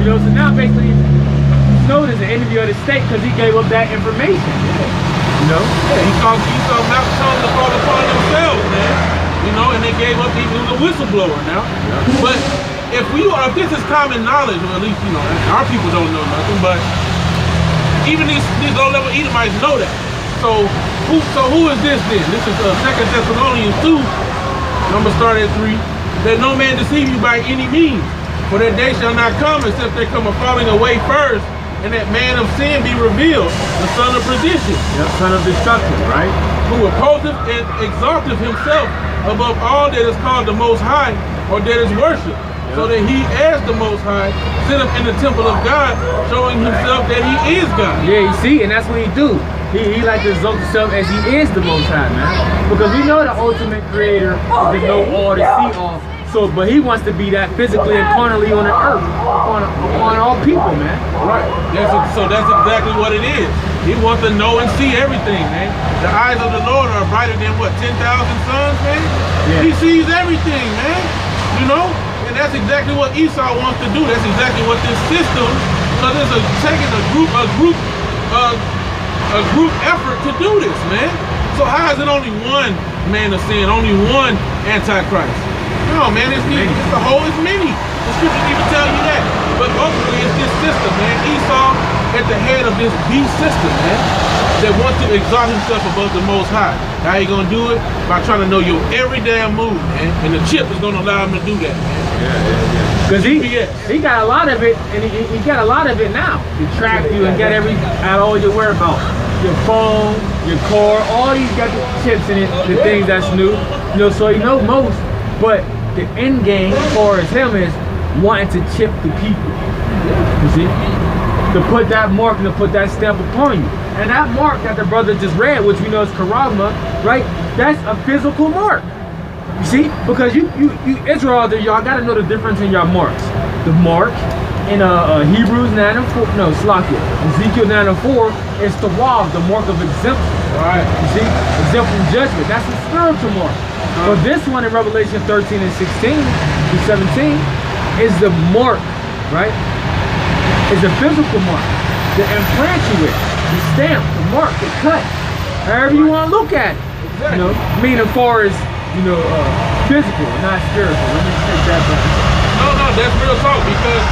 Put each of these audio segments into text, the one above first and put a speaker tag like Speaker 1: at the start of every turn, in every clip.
Speaker 1: You know, so now basically Snowden is an enemy of the state because he gave up that information. You know?
Speaker 2: Yeah, he caused Esau not tongue to fall upon themselves, man. You know, and they gave up even the whistleblower now. But if this is common knowledge, or at least, you know, our people don't know nothing, but even these low-level Edomites know that. So who is this then? This is 2 Thessalonians 2. I'm gonna start at 3. That no man deceive you by any means, for that day shall not come except there come a falling away first, and that man of sin be revealed, the son of perdition.
Speaker 1: Yep, son of destruction, right?
Speaker 2: Who opposeth and exalteth himself above all that is called the Most High, or that is worship, so that he, as the Most High, sitteth in the temple of God, showing himself that he is God.
Speaker 1: Yeah, you see, and that's what he do. He like to exalt himself as he is the Most High, man. Because we know the ultimate creator is to know all, to see all. So, but he wants to be that physically and carnally on the earth, upon all people, man.
Speaker 2: Right. So that's exactly what it is. He wants to know and see everything, man. The eyes of the Lord are brighter than what, 10,000 suns, man? Yeah. He sees everything, man. You know? And that's exactly what Esau wants to do. That's exactly what this system, because it's taking a group effort to do this, man. So how is it only one man of sin, only one antichrist? No, man, it's many. The scriptures even tell you that. But ultimately, it's this system, man. Esau at the head of this beast system, man, that wants to exalt himself above the Most High. How you gonna do it? By trying to know your every damn move, man. And the chip is gonna allow him to do that, man. Yeah.
Speaker 1: Because he got a lot of it, and he got a lot of it now. To track you and get all your whereabouts. Your phone, your car, all these got the chips in it, the things that's new. You know, so you know most, but the end game for him is wanting to chip the people. You see? To put that mark and to put that stamp upon you. And that mark that the brother just read, which we know is karama, right? That's a physical mark. You see? Because you Israel, y'all gotta know the difference in your marks. The mark in Hebrews 9 and 4, no, Slakia. Ezekiel 9 and 4 is the wav, the mark of exemption.
Speaker 2: Right.
Speaker 1: You see? Exempt from judgment. That's a spiritual mark. But this one in Revelation 13 and 16 to 17 is the mark, right? It's a physical mark. The imprint you with, the stamp, the mark, the cut, however you want to look at it. Exactly. You know, meaning as far as, you know, physical, not spiritual. Let me take that back.
Speaker 2: No, that's real talk, because,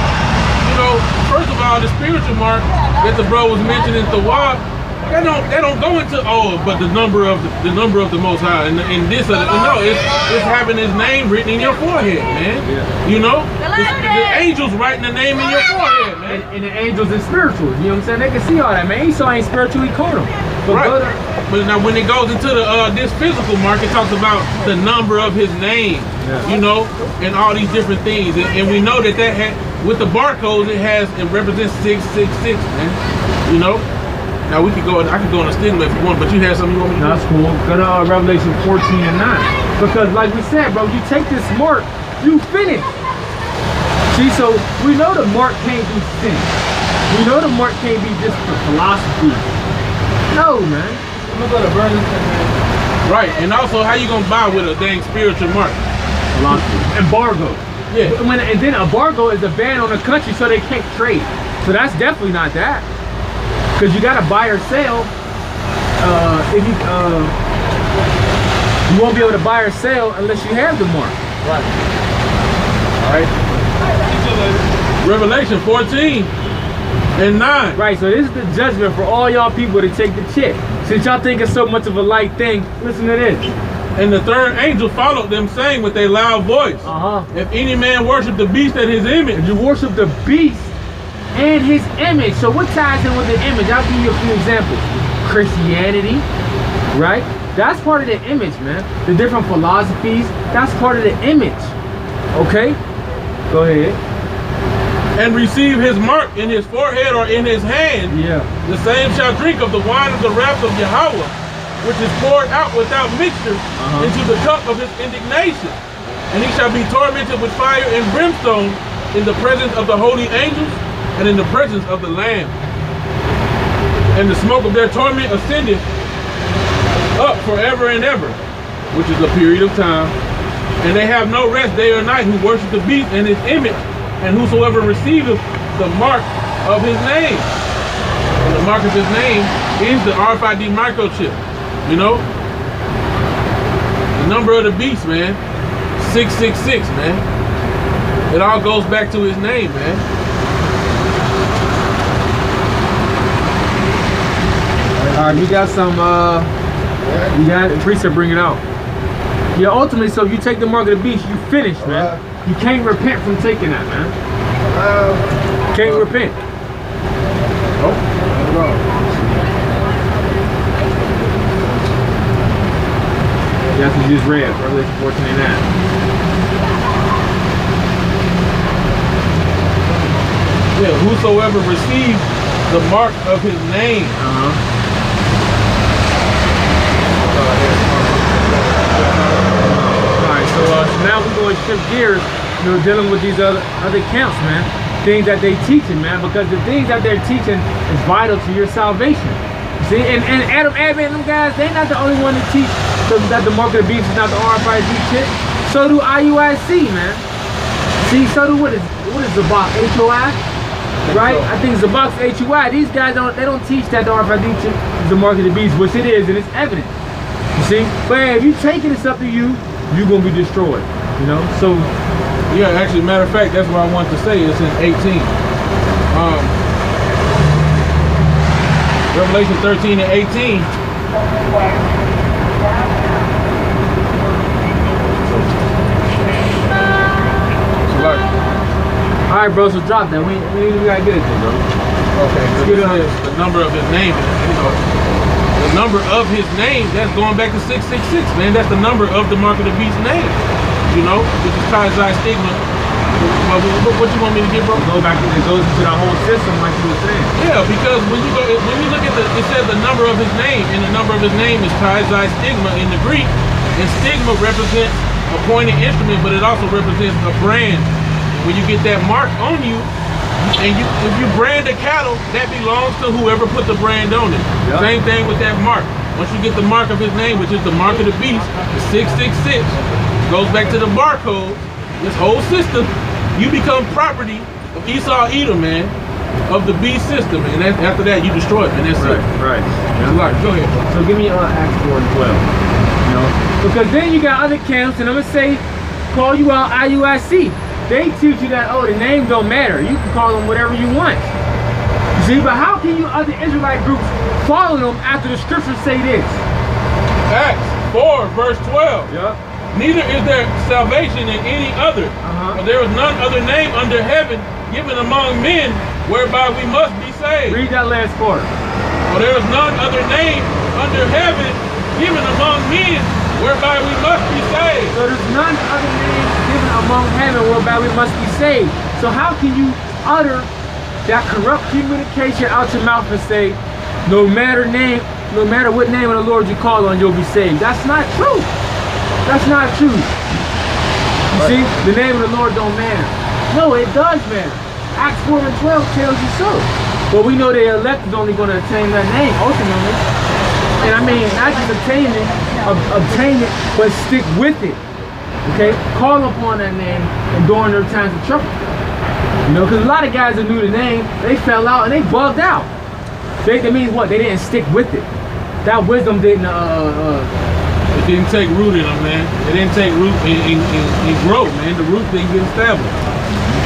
Speaker 2: you know, first of all, the spiritual mark that the bro was mentioning, the wab, they don't go into but the number of the Most High and this no, it's having his name written in your forehead, man. Yeah. You know, the angels writing the name in your forehead, man.
Speaker 1: And the angels is spiritual. You know what I'm saying? They can see all that, man. Esau ain't spiritual, he caught him. But
Speaker 2: right. But now when it goes into the this physical mark, it talks about the number of his name, you know, and all these different things, and we know that with the barcodes it represents 666, man. You know. Now I could go on a stigma if you want, but you had something you want me to do?
Speaker 1: That's cool. Go to Revelation 14 and 9. Because like we said, bro, you take this mark, you finish. See, so we know the mark can't be sin. We know the mark can't be just for philosophy. No, man. I'm gonna go to Burlington.
Speaker 2: Right, and also how you gonna buy with a dang spiritual mark?
Speaker 1: Philosophy. Embargo.
Speaker 2: Yeah.
Speaker 1: And then embargo is a ban on the country so they can't trade. So that's definitely not that. Because you got to buy or sell. If you won't be able to buy or sell unless you have the mark.
Speaker 2: Right. All right. Revelation 14 and 9.
Speaker 1: Right. So this is the judgment for all y'all people to take the chip. Since y'all think it's so much of a light thing, listen to this.
Speaker 2: And the third angel followed them, saying with a loud voice, if any man worship the beast and his image,
Speaker 1: if you worship the beast and his image. So what ties in with the image? I'll give you a few examples. Christianity, right? That's part of the image, man. The different philosophies, that's part of the image. Okay? Go ahead.
Speaker 2: And receive his mark in his forehead or in his hand.
Speaker 1: Yeah.
Speaker 2: The same shall drink of the wine of the wrath of Yahweh, which is poured out without mixture into the cup of his indignation. And he shall be tormented with fire and brimstone in the presence of the holy angels and in the presence of the Lamb. And the smoke of their torment ascended up forever and ever, which is a period of time. And they have no rest day or night who worship the beast and his image, and whosoever receiveth the mark of his name. And the mark of his name is the RFID microchip. You know? The number of the beast, man. 666, man. It all goes back to his name, man.
Speaker 1: All right, you got some, you got, priest said bring it out. Yeah, ultimately, so if you take the mark of the beast, you finish, man. You can't repent from taking that, man. Can't repent.
Speaker 2: Oh,
Speaker 1: that's what you just read, Revelation 14:9.
Speaker 2: yeah, whosoever receives the mark of his name.
Speaker 1: Alright, so now we're going to shift gears, you know, dealing with these other camps, man. Things that they teaching, man, because the things that they're teaching is vital to your salvation. See, and Adam and them guys, they're not the only one to teach that the mark of the beast is not the RFID chip. So do IUIC, man. See, so do what is Zabak, HOI? Right? I think Zabak's HOI. These guys don't teach that the RFID chip is the mark of the beast, which it is, and it's evident. You see? But hey, if you take it, it's up to you, you're gonna be destroyed. You know? So
Speaker 2: yeah, actually, matter of fact, that's what I want to say. It's in 18. Revelation 13 and 18.
Speaker 1: All right, bro. So drop that. We gotta get it to, bro.
Speaker 2: Okay. So
Speaker 1: get it.
Speaker 2: the number of his name. You know, the number of his name. That's going back to 666, man. That's the number of the mark of the beast's name. You know, which is Kai's stigma. What you want me to get, bro?
Speaker 1: Go back. It goes into the whole system, like you were saying.
Speaker 2: Yeah, because when you look at it says the number of his name, and the number of his name is Kai's stigma in the Greek, and stigma represents a pointed instrument, but it also represents a brand. When you get that mark on you, and if you brand a cattle, that belongs to whoever put the brand on it. Yep. Same thing with that mark. Once you get the mark of his name, which is the mark of the beast, the 666, goes back to the barcode. This whole system, you become property of Esau Edom, man, of the beast system, and after that you destroy it, and that's it.
Speaker 1: Right.
Speaker 2: That's right. Go ahead, bro.
Speaker 1: So give me Acts 4 and 12. You know, because then you got other camps, and I'm gonna say, call you out IUIC. They teach you that, oh, the name don't matter. You can call them whatever you want. You see, but how can you other Israelite groups follow them after the scriptures say this?
Speaker 2: Acts 4 verse 12.
Speaker 1: Yeah.
Speaker 2: Neither is there salvation in any other, for there is none other name under heaven given among men whereby we must be saved.
Speaker 1: Read that last part.
Speaker 2: For there is none other name under heaven given among men whereby we must be saved.
Speaker 1: So there's none other name given among heaven whereby we must be saved. So how can you utter that corrupt communication out your mouth and say, no matter what name of the Lord you call on, you'll be saved? That's not true. That's not true. You see, the name of the Lord don't matter. No, it does matter. Acts 4 and 12 tells you so. But we know the elect is only going to attain that name ultimately. And I mean, not just obtain it, but stick with it. Okay? Call upon that name and during their times of trouble. You know, because a lot of guys that knew the name, they fell out and they bugged out. That means what? They didn't stick with it. That wisdom didn't
Speaker 2: it didn't take root in them, man. It didn't take root in growth, man. The root didn't get established.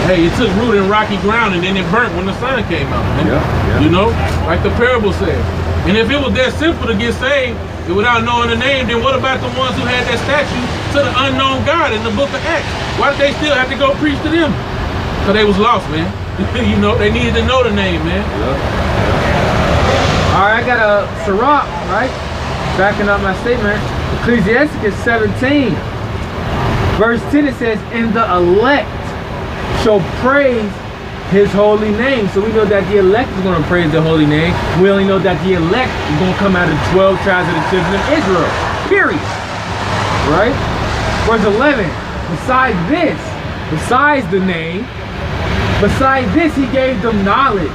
Speaker 2: Hey, it took root in rocky ground and then it burnt when the sun came out, man. Yeah. You know, like the parable said. And if it was that simple to get saved without knowing the name, then what about the ones who had that statue to the unknown God in the book of Acts? Why did they still have to go preach to them? Because they was lost, man. You know, they needed to know the name, man.
Speaker 1: All right, I got a Sirach, right? Backing up my statement. Ecclesiasticus 17, verse 10, it says, and the elect shall praise his holy name. So we know that the elect is going to praise the holy name. We only know that the elect is going to come out of 12 tribes of the children of Israel. Period. Right? Verse 11. Besides the name, besides this, he gave them knowledge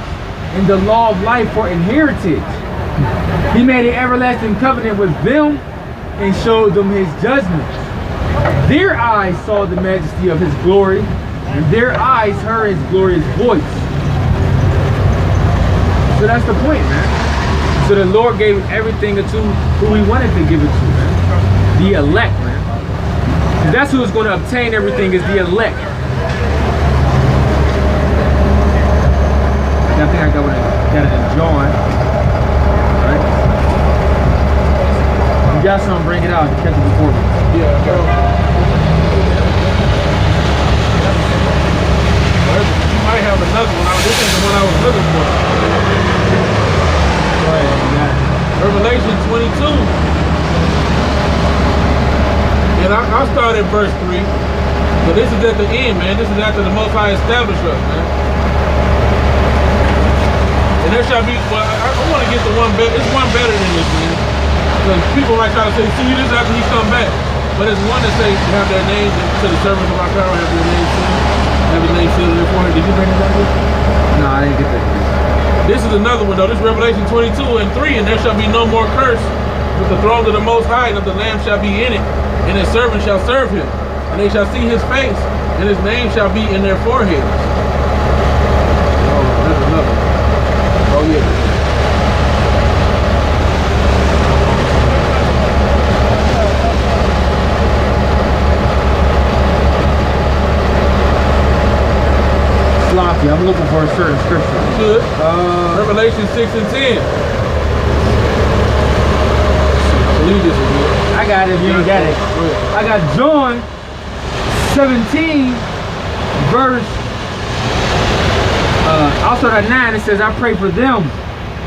Speaker 1: and the law of life for inheritance. He made an everlasting covenant with them and showed them his judgments. Their eyes saw the majesty of his glory, and their eyes heard his glorious voice. So that's the point, man. So the Lord gave everything to who he wanted to give it to, man. The elect, man. And that's who's going to obtain everything, is the elect. I think I got it in John. Right? You got something, bring it out. You catch it before me.
Speaker 2: Yeah, go. You might have another one. This is the one I was looking for.
Speaker 1: Go ahead, you got it.
Speaker 2: Revelation 22. And I'll start at verse 3. So this is at the end, man. This is after the Most High established us, man. And there shall be, well, I want to get the one better. It's one better than this, man. Because people might try to say, see, this after he come back. But it's one that says, have their names to the servants of our power, have their names sealed. Have his name sealed in their forehead. Did you bring it back here?
Speaker 1: No, I didn't get that.
Speaker 2: This is another one, though. This is Revelation 22 and 3. And there shall be no more curse. But the throne of the Most High and of the Lamb shall be in it. And his servants shall serve him. And they shall see his face. And his name shall be in their foreheads. Oh, that's another one. Oh, yeah.
Speaker 1: Sloppy. I'm looking for a certain scripture.
Speaker 2: Good. Revelation 6 and 10. I believe this is good.
Speaker 1: I got it. You ain't got it. I got John 17, verse. I'll start at 9. It says, I pray for them.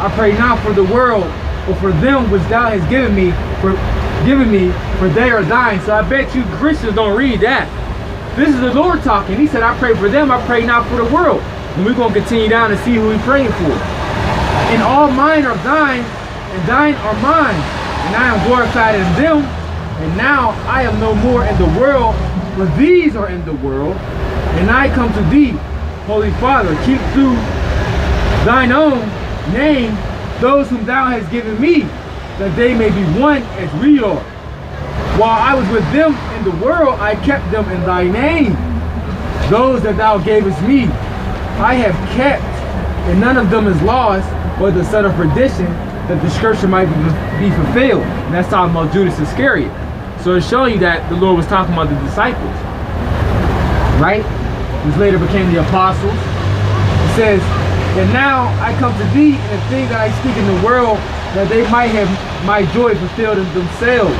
Speaker 1: I pray not for the world, but for them which thou hast given me, for they are thine. So I bet you Christians don't read that. This is the Lord talking. He said, I pray for them. I pray not for the world. And we're going to continue down and see who we're praying for. And all mine are thine, and thine are mine. And I am glorified in them. And now I am no more in the world, but these are in the world. And I come to thee, Holy Father, keep through thine own name those whom thou hast given me, that they may be one as we are. While I was with them in the world, I kept them in thy name. Those that thou gavest me, I have kept, and none of them is lost, but the son of perdition, that the scripture might be fulfilled. And that's talking about Judas Iscariot. So it's showing you that the Lord was talking about the disciples, right? Which later became the apostles. It says, and now I come to thee, and the thing that I speak in the world, that they might have my joy fulfilled in themselves.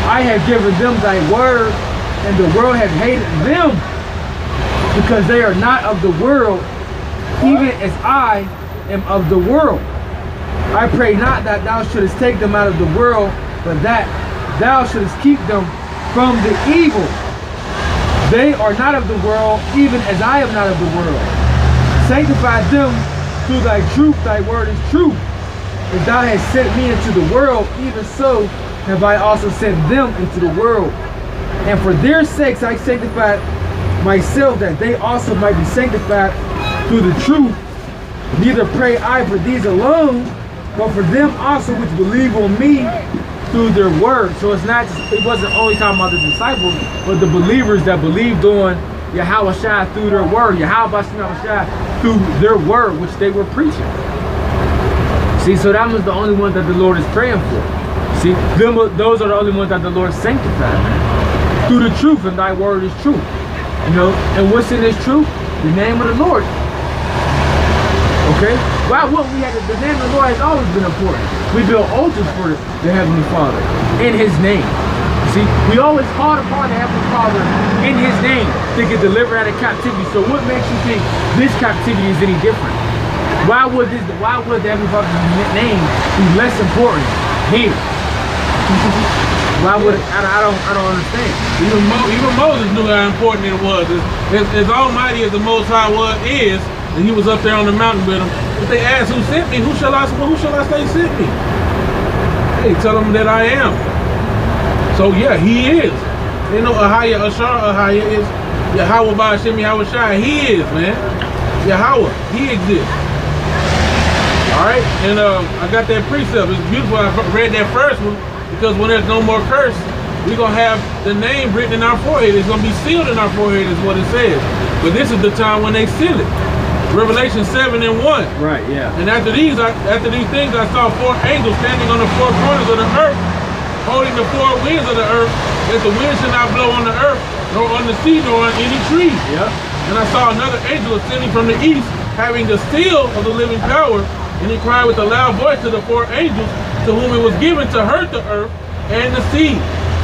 Speaker 1: I have given them thy word, and the world hath hated them, because they are not of the world, even as I am of the world. I pray not that thou shouldest take them out of the world, but that thou shouldest keep them from the evil. They are not of the world, even as I am not of the world. Sanctify them through thy truth, thy word is truth. As thou hast sent me into the world, even so have I also sent them into the world. And for their sakes I sanctified myself, that they also might be sanctified through the truth. Neither pray I for these alone, but for them also which believe on me through their word. So it's not, it wasn't only talking about the disciples, but the believers that believed on Yahweh Shai through their word, Yahweh Shai through their word, which they were preaching. See, so that was the only one that the Lord is praying for. See, those are the only ones that the Lord sanctified, man. Through the truth, and thy word is truth. You know, and what's in this truth? The name of the Lord. Okay? Why wouldn't we have the name of the Lord has always been important. We build altars for the Heavenly Father in his name. See, we always call upon the Heavenly Father in his name to get delivered out of captivity. So what makes you think this captivity is any different? Why would the Heavenly Father's name be less important here? Why would it? I don't understand.
Speaker 2: Even Moses knew how important it was. As almighty as the Most High is, and he was up there on the mountain with them. If they ask who sent me, who shall I say sent me? Hey, tell them that I am. So yeah, he is. You know, Ahaya is Yahweh Ba'ashem Yahweh Shai. He is, man. Yahweh, he exists. All right, and I got that precept. It's beautiful. I read that first one because when there's no more curse, we're gonna have the name written in our forehead. It's gonna be sealed in our forehead, is what it says. But this is the time when they seal it. Revelation 7:1.
Speaker 1: Right, yeah.
Speaker 2: And after these things, I saw 4 angels standing on the 4 corners of the earth, holding the 4 winds of the earth, that the wind should not blow on the earth, nor on the sea, nor on any tree.
Speaker 1: Yep.
Speaker 2: And I saw another angel ascending from the east, having the seal of the living power, and he cried with a loud voice to the 4 angels, to whom it was given to hurt the earth and the sea,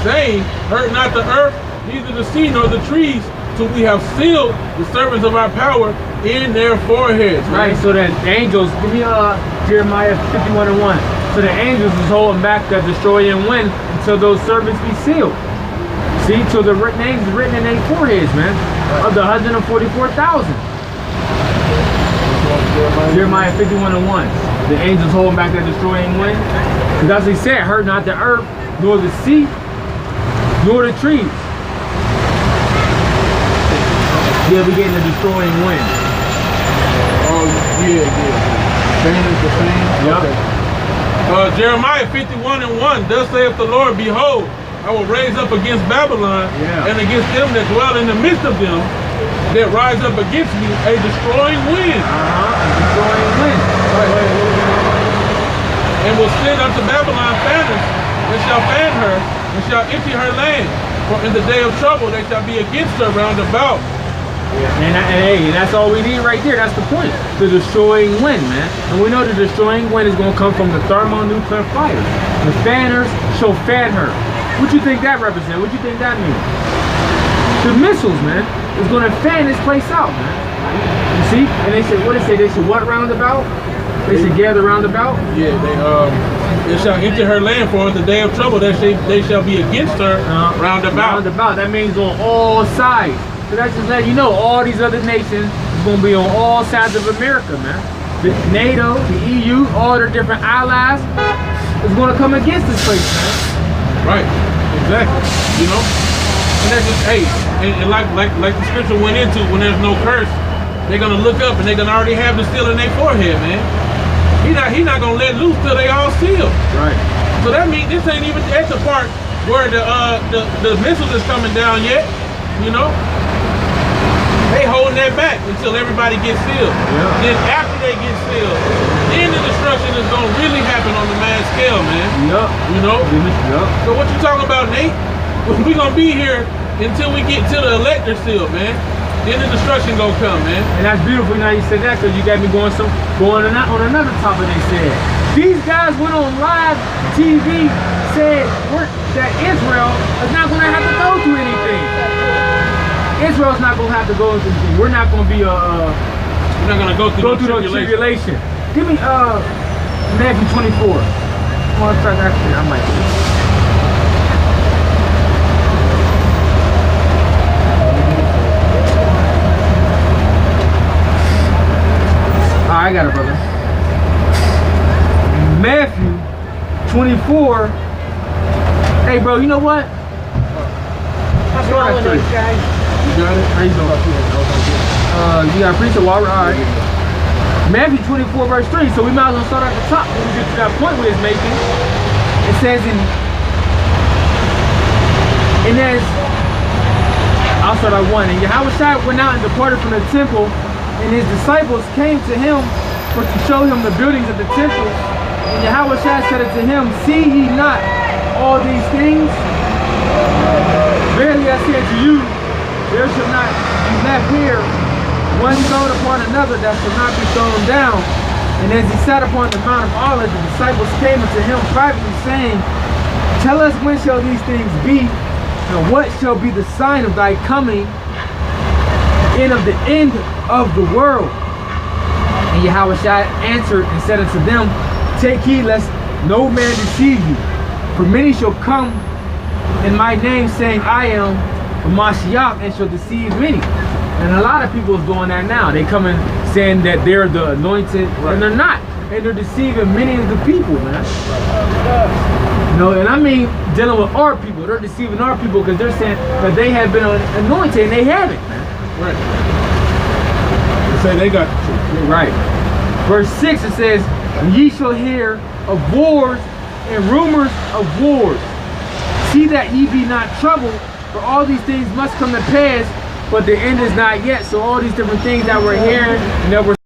Speaker 2: saying, hurt not the earth, neither the sea nor the trees, till we have sealed the servants of our power in their foreheads.
Speaker 1: Right, so that the angels, give me Jeremiah 51:1. So the angels is holding back the destroying wind until those servants be sealed. See, till the names is written in their foreheads, man, of the 144,000. Jeremiah 51:1. The angels holding back that destroying wind. Because as he said, hurt not the earth, nor the sea, nor the trees. Yeah, we getting the destroying wind.
Speaker 2: Oh, yeah. Fan is the fan?
Speaker 1: Yep.
Speaker 2: Okay. Jeremiah 51:1. Thus saith the Lord, behold, I will raise up against Babylon and against them that dwell in the midst of them, that rise up against me, a destroying wind.
Speaker 1: A destroying wind.
Speaker 2: And will send unto Babylon fanners, that shall fan her, and shall empty her land. For in the day of trouble they shall be against her round about.
Speaker 1: And that's all we need right there. That's the point. The destroying wind, man. And we know the destroying wind is going to come from the thermonuclear fire. The fanners shall fan her. What you think that represents? What you think that means? The missiles, man, is going to fan this place out, man. You see? And they said, what did it say? They should what roundabout? They should gather roundabout?
Speaker 2: Yeah, they shall enter her land, for in the day of trouble they shall be against her roundabout.
Speaker 1: Roundabout, that means on all sides. So that's just letting you know all these other nations is going to be on all sides of America, man. The NATO, the EU, all their different allies is going to come against this place, man.
Speaker 2: Right, exactly. You know, and that's just and like the scripture went into, when there's no curse, they're gonna look up and they're gonna already have the seal in their forehead, man. He not gonna let loose till they all sealed.
Speaker 1: Right.
Speaker 2: So that means this ain't even at the part where the missiles is coming down yet. You know, they holding that back until everybody gets sealed.
Speaker 1: Yeah.
Speaker 2: Then after they get sealed, then the destruction is gonna really happen on the mass scale, man.
Speaker 1: Yep.
Speaker 2: You know?
Speaker 1: Yep.
Speaker 2: So what you talking about, Nate? We gonna be here until we get to the elector seal, man. Then the destruction gonna come, man.
Speaker 1: And that's beautiful now you said that, because you got me going on another topic. They said these guys went on live TV, said that Israel is not gonna have to go through anything. Israel's not gonna have to go through anything. We're not gonna be
Speaker 2: we're not gonna go through
Speaker 1: no tribulation. Give me Matthew 24. Well, actually, I might. I got it, brother. Matthew 24. Hey, bro, you know what?
Speaker 3: How's it going, guys?
Speaker 2: You got it?
Speaker 1: How you doing? You got a preacher? Well, all right. Matthew 24, verse 3. So we might as well start at the top when we get to that point where it's making. It says I'll start at 1. And Yahushua went out and departed from the temple, and his disciples came to him to show him the buildings of the temple. And Yahushua said unto him, see ye not all these things? Verily I say unto you, there shall not be left here one stone upon another that shall not be thrown down. And as he sat upon the Mount of Olives, the disciples came unto him privately, saying, tell us, when shall these things be, and what shall be the sign of thy coming, and of the end of the world? And Yahushua answered and said unto them, take heed lest no man deceive you, for many shall come in my name, saying, I am the Mashiach, and shall deceive many. And a lot of people is doing that now. They coming saying that they're the anointed, and they're not. And they're deceiving many of the people, man. You know, and I mean dealing with our people. They're deceiving our people because they're saying that they have been anointed and they haven't, man.
Speaker 2: Right. They say they got the truth.
Speaker 1: Right. Verse 6, it says, ye shall hear of wars and rumors of wars. See that ye be not troubled, for all these things must come to pass, but the end is not yet. So all these different things that we're hearing and that we're